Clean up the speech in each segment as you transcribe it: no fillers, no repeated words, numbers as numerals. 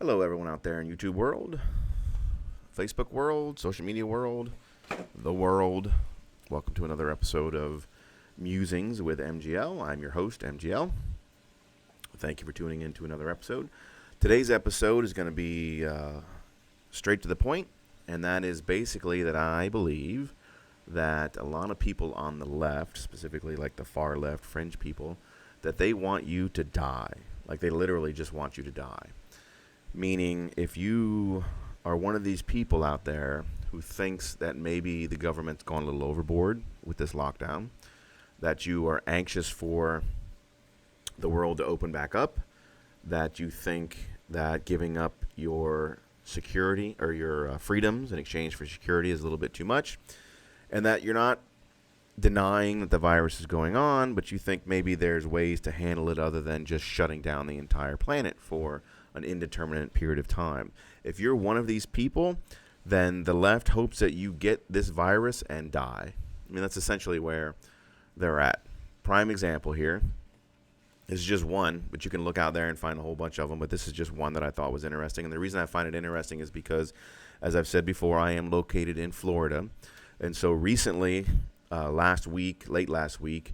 Hello, everyone out there in YouTube world, Facebook world, social media world, the world. Welcome to another episode of Musings with MGL. I'm your host, MGL. Thank you for tuning in to another episode. Today's episode is going to be straight to the point, and that is basically that I believe that a lot of people on the left, specifically like the far left fringe people, that they want you to die. Like they literally just want you to die. Meaning, if you are one of these people out there who thinks that maybe the government's gone a little overboard with this lockdown, that you are anxious for the world to open back up, that you think that giving up your security or your freedoms in exchange for security is a little bit too much, and that you're not denying that the virus is going on, but you think maybe there's ways to handle it other than just shutting down the entire planet for an indeterminate period of time. If you're one of these people, then the left hopes that you get this virus and die. I mean, that's essentially where they're at. Prime example here. This is just one, but you can look out there and find a whole bunch of them, but this is just one that I thought was interesting. And the reason I find it interesting is because, as I've said before, I am located in Florida. And so recently, late last week,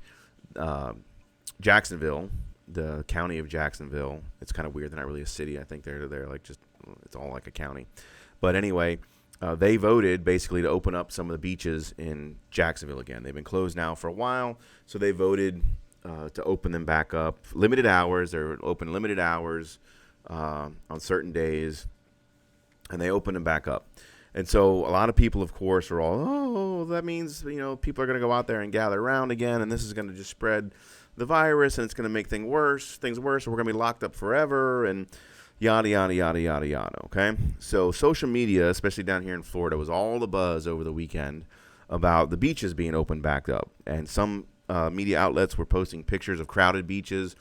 Jacksonville, the county of Jacksonville, it's kind of weird. They're not really a city. I think they're like just, it's all like a county. But anyway, they voted basically to open up some of the beaches in Jacksonville again. They've been closed now for a while, so they voted to open them back up. Limited hours. They're open limited hours on certain days, and they opened them back up. And so a lot of people, of course, are all, oh, that means, people are going to go out there and gather around again, and this is going to just spread the virus, and it's going to make things worse, and we're going to be locked up forever, and yada, yada, yada, yada, yada, okay? So social media, especially down here in Florida, was all the buzz over the weekend about the beaches being opened back up. And some media outlets were posting pictures of crowded beaches.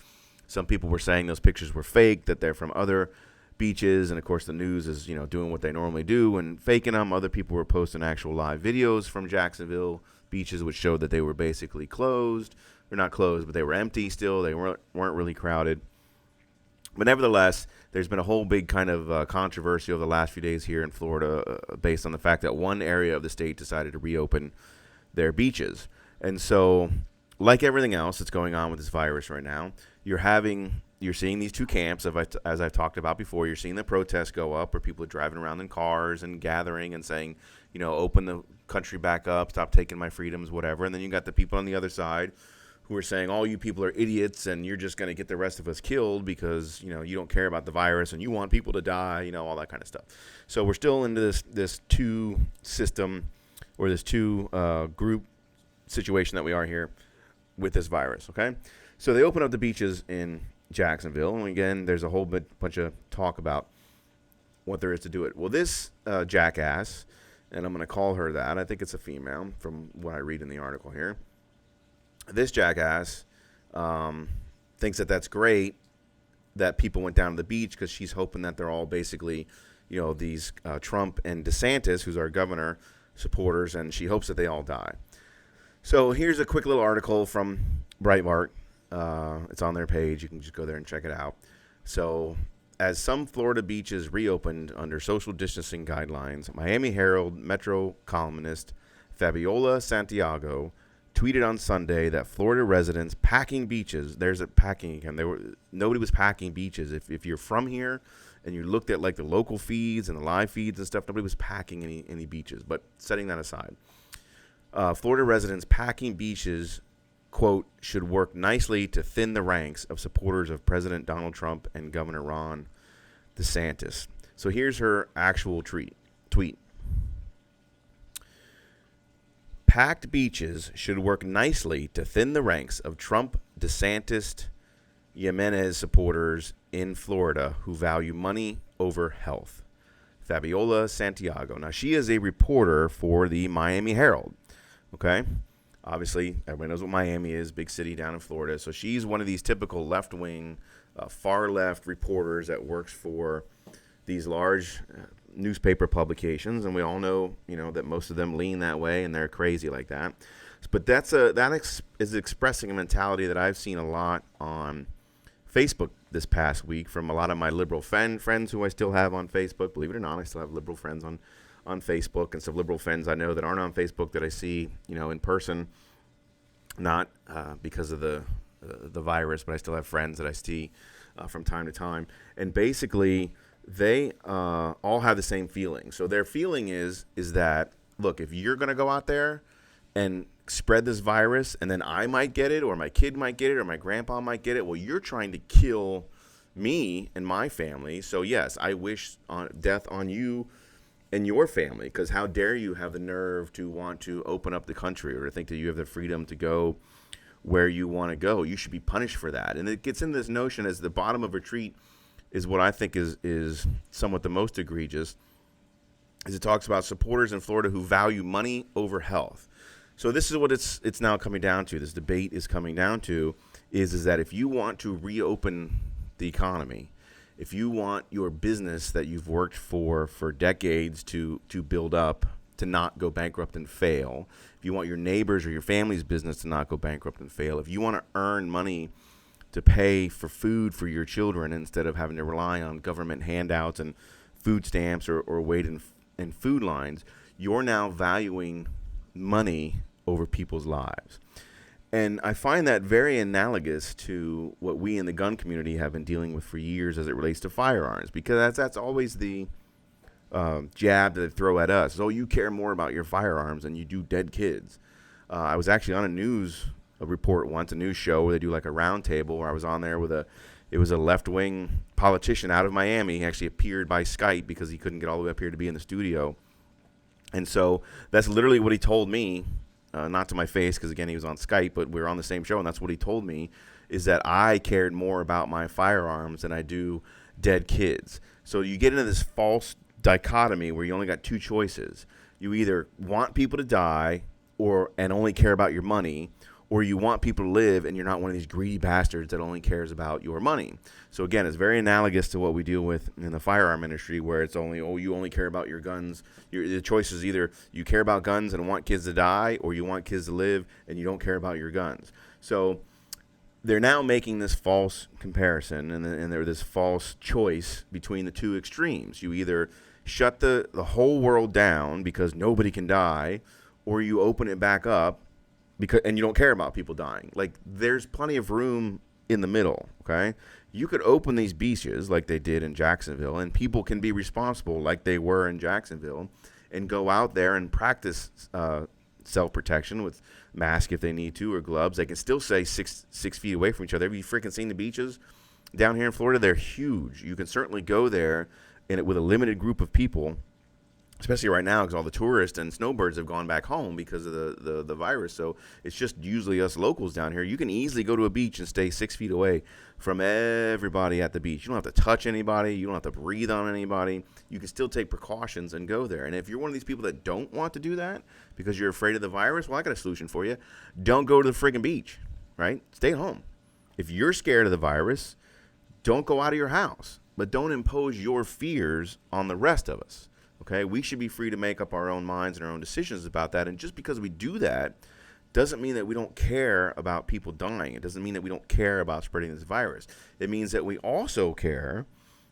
Some people were saying those pictures were fake, that they're from other beaches, and of course the news is doing what they normally do and faking them. Other people were posting actual live videos from Jacksonville beaches which showed that they were basically closed. They're not closed, but they were empty still. They weren't really crowded. But nevertheless, there's been a whole big kind of controversy over the last few days here in Florida based on the fact that one area of the state decided to reopen their beaches. And so, like everything else that's going on with this virus right now, you're seeing these two camps, as I've talked about before. You're seeing the protests go up where people are driving around in cars and gathering and saying, open the country back up, stop taking my freedoms, whatever. And then you got the people on the other side who are saying, all you people are idiots and you're just going to get the rest of us killed because, you don't care about the virus and you want people to die, all that kind of stuff. So we're still into this two system or this two group situation that we are here with this virus, okay? So they open up the beaches in Jacksonville, and again, there's a whole bunch of talk about what there is to do it. Well, this jackass, and I'm going to call her that, I think it's a female from what I read in the article here. This jackass thinks that that's great that people went down to the beach because she's hoping that they're all basically, these Trump and DeSantis, who's our governor, supporters, and she hopes that they all die. So here's a quick little article from Breitbart. It's on their page. You can just go there and check it out. So, as some Florida beaches reopened under social distancing guidelines, Miami Herald Metro columnist Fabiola Santiago tweeted on Sunday that Florida residents packing beaches, there's a packing again, nobody was packing beaches. If you're from here and you looked at like the local feeds and the live feeds and stuff, nobody was packing any beaches. But setting that aside, Florida residents packing beaches, quote, should work nicely to thin the ranks of supporters of President Donald Trump and Governor Ron DeSantis. So here's her actual tweet. Packed beaches should work nicely to thin the ranks of Trump, DeSantis, Jimenez supporters in Florida who value money over health. Fabiola Santiago. Now, she is a reporter for the Miami Herald. Okay? Obviously, everybody knows what Miami is, big city down in Florida. So she's one of these typical left-wing, far-left reporters that works for these large newspaper publications, and we all know, that most of them lean that way and they're crazy like that. But that is expressing a mentality that I've seen a lot on Facebook this past week from a lot of my liberal friends who I still have on Facebook. Believe it or not, I still have liberal friends on Facebook, and some liberal friends I know that aren't on Facebook that I see, in person, not because of the virus, but I still have friends that I see from time to time. And basically, they all have the same feeling. So their feeling is that, look, if you're going to go out there and spread this virus, and then I might get it, or my kid might get it, or my grandpa might get it, well, you're trying to kill me and my family. So yes, I wish death on you and your family, because how dare you have the nerve to want to open up the country, or to think that you have the freedom to go where you want to go. You should be punished for that. And it gets into this notion as the bottom of retreat is what I think is somewhat the most egregious, is it talks about supporters in Florida who value money over health. So this is what it's now coming down to. This debate is coming down to is that if you want to reopen the economy, if you want your business that you've worked for decades to build up to not go bankrupt and fail, if you want your neighbors or your family's business to not go bankrupt and fail, if you want to earn money to pay for food for your children instead of having to rely on government handouts and food stamps or wait in food lines, you're now valuing money over people's lives. And I find that very analogous to what we in the gun community have been dealing with for years as it relates to firearms, because that's always the jab that they throw at us. Oh, you care more about your firearms than you do dead kids. I was actually on a news report once, a news show where they do like a round table, where I was on there with it was a left-wing politician out of Miami. He actually appeared by Skype because he couldn't get all the way up here to be in the studio. And so that's literally what he told me. Not to my face, because again, he was on Skype, but we were on the same show, and that's what he told me, is that I cared more about my firearms than I do dead kids. So you get into this false dichotomy where you only got two choices. You either want people to die and only care about your money, or you want people to live and you're not one of these greedy bastards that only cares about your money. So again, it's very analogous to what we deal with in the firearm industry, where it's only, you only care about your guns. The choice is either you care about guns and want kids to die, or you want kids to live and you don't care about your guns. So they're now making this false comparison, and there's this false choice between the two extremes. You either shut the whole world down because nobody can die, or you open it back up and you don't care about people dying. Like, there's plenty of room in the middle, okay? You could open these beaches like they did in Jacksonville, and people can be responsible like they were in Jacksonville and go out there and practice self-protection with masks if they need to, or gloves. They can still stay 6 feet away from each other. Have you freaking seen the beaches down here in Florida? They're huge. You can certainly go there with a limited group of people, especially right now because all the tourists and snowbirds have gone back home because of the virus. So it's just usually us locals down here. You can easily go to a beach and stay 6 feet away from everybody at the beach. You don't have to touch anybody. You don't have to breathe on anybody. You can still take precautions and go there. And if you're one of these people that don't want to do that because you're afraid of the virus, well, I got a solution for you. Don't go to the friggin' beach, right? Stay at home. If you're scared of the virus, don't go out of your house. But don't impose your fears on the rest of us. Okay, we should be free to make up our own minds and our own decisions about that. And just because we do that doesn't mean that we don't care about people dying. It doesn't mean that we don't care about spreading this virus. It means that we also care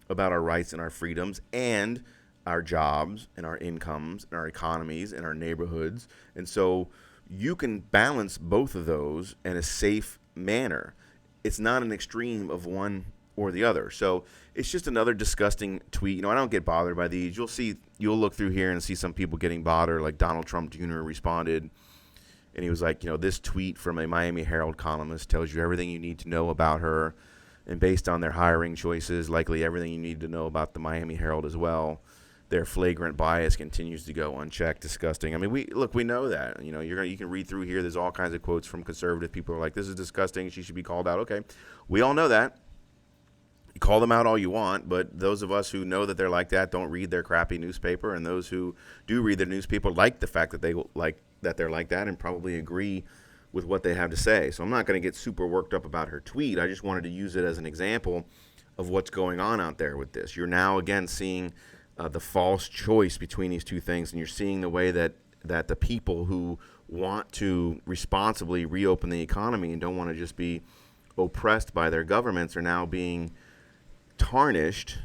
about our rights and our freedoms and our jobs and our incomes and our economies and our neighborhoods. And so you can balance both of those in a safe manner. It's not an extreme of one or the other. So it's just another disgusting tweet. I don't get bothered by these. You'll look through here and see some people getting bothered, like Donald Trump Jr. responded, and he was like, this tweet from a Miami Herald columnist tells you everything you need to know about her, and based on their hiring choices, likely everything you need to know about the Miami Herald as well. Their flagrant bias continues to go unchecked. Disgusting. I mean, we know that. You can read through here. There's all kinds of quotes from conservative people who are like, this is disgusting. She should be called out. Okay, we all know that. You call them out all you want, but those of us who know that they're like that don't read their crappy newspaper, and those who do read their newspaper like the fact that they're like that and probably agree with what they have to say. So I'm not going to get super worked up about her tweet. I just wanted to use it as an example of what's going on out there with this. You're now again seeing the false choice between these two things, and you're seeing the way that the people who want to responsibly reopen the economy and don't want to just be oppressed by their governments are now being tarnished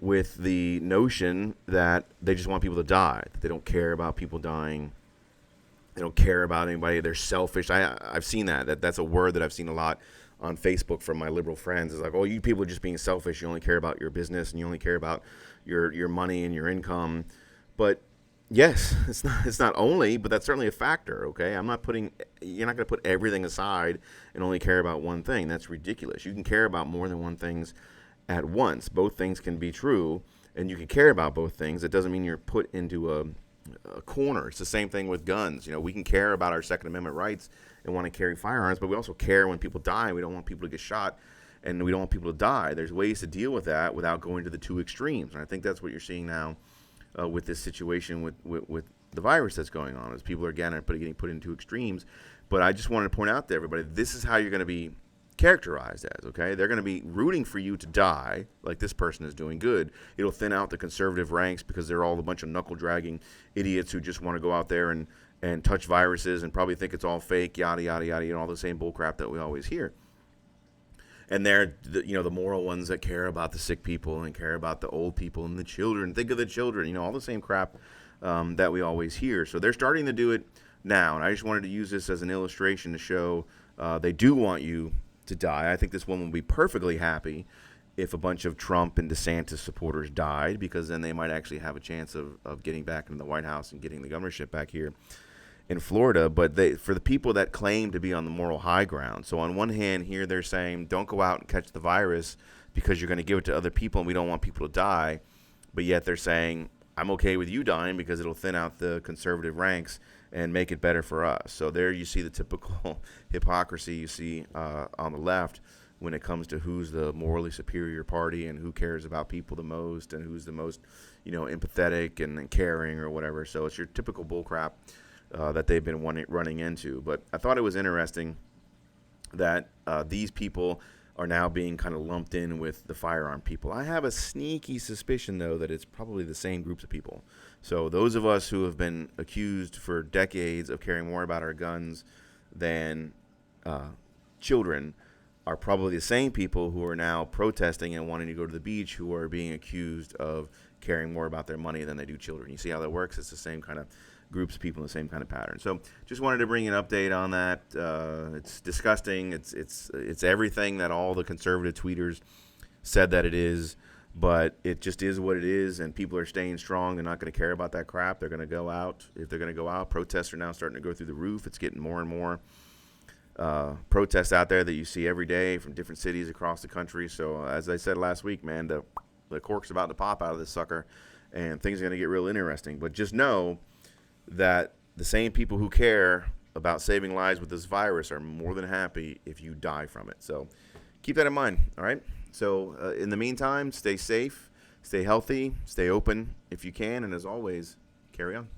with the notion that they just want people to die, that they don't care about people dying. They don't care about anybody. They're selfish. I've seen that's a word that I've seen a lot on Facebook from my liberal friends. It's like, oh, you people are just being selfish. You only care about your business and you only care about your money and your income. But yes, it's not only, but that's certainly a factor. Okay, you're not going to put everything aside and only care about one thing. That's ridiculous. You can care about more than one thing at once. Both things can be true, and you can care about both things. It doesn't mean you're put into a corner. It's the same thing with guns. We can care about our Second Amendment rights and want to carry firearms, but we also care when people die. We don't want people to get shot, and we don't want people to die. There's ways to deal with that without going to the two extremes, and I think that's what you're seeing now with this situation with the virus that's going on. Is people are getting put into extremes. But I just wanted to point out to everybody, this is how you're going to be characterized as, okay? They're going to be rooting for you to die, like this person is doing. Good. It'll thin out the conservative ranks because they're all a bunch of knuckle-dragging idiots who just want to go out there and touch viruses and probably think it's all fake, yada, yada, yada, all the same bullcrap that we always hear. And they're, the moral ones that care about the sick people and care about the old people and the children. Think of the children, all the same crap that we always hear. So they're starting to do it now, and I just wanted to use this as an illustration to show they do want you to die. I think this woman will be perfectly happy if a bunch of Trump and DeSantis supporters died, because then they might actually have a chance of getting back into the White House and getting the governorship back here in Florida. But for the people that claim to be on the moral high ground, so on one hand here they're saying don't go out and catch the virus because you're going to give it to other people and we don't want people to die, but yet they're saying I'm okay with you dying because it'll thin out the conservative ranks and make it better for us. So there you see the typical hypocrisy you see on the left when it comes to who's the morally superior party and who cares about people the most and who's the most, empathetic and caring or whatever. So it's your typical bullcrap that they've been running into. But I thought it was interesting that these people are now being kind of lumped in with the firearm people. I have a sneaky suspicion, though, that it's probably the same groups of people. So those of us who have been accused for decades of caring more about our guns than children are probably the same people who are now protesting and wanting to go to the beach, who are being accused of caring more about their money than they do children. You see how that works? It's the same kind of groups of people in the same kind of pattern. So just wanted to bring an update on that. It's disgusting. It's everything that all the conservative tweeters said that it is, but it just is what it is, and people are staying strong. They're not going to care about that crap. They're going to go out. If they're going to go out, protests are now starting to go through the roof. It's getting more and more protests out there that you see every day from different cities across the country. So as I said last week, man, the cork's about to pop out of this sucker, and things are going to get real interesting. But just know that the same people who care about saving lives with this virus are more than happy if you die from it. So keep that in mind, all right? So in the meantime, stay safe, stay healthy, stay open if you can, and as always, carry on.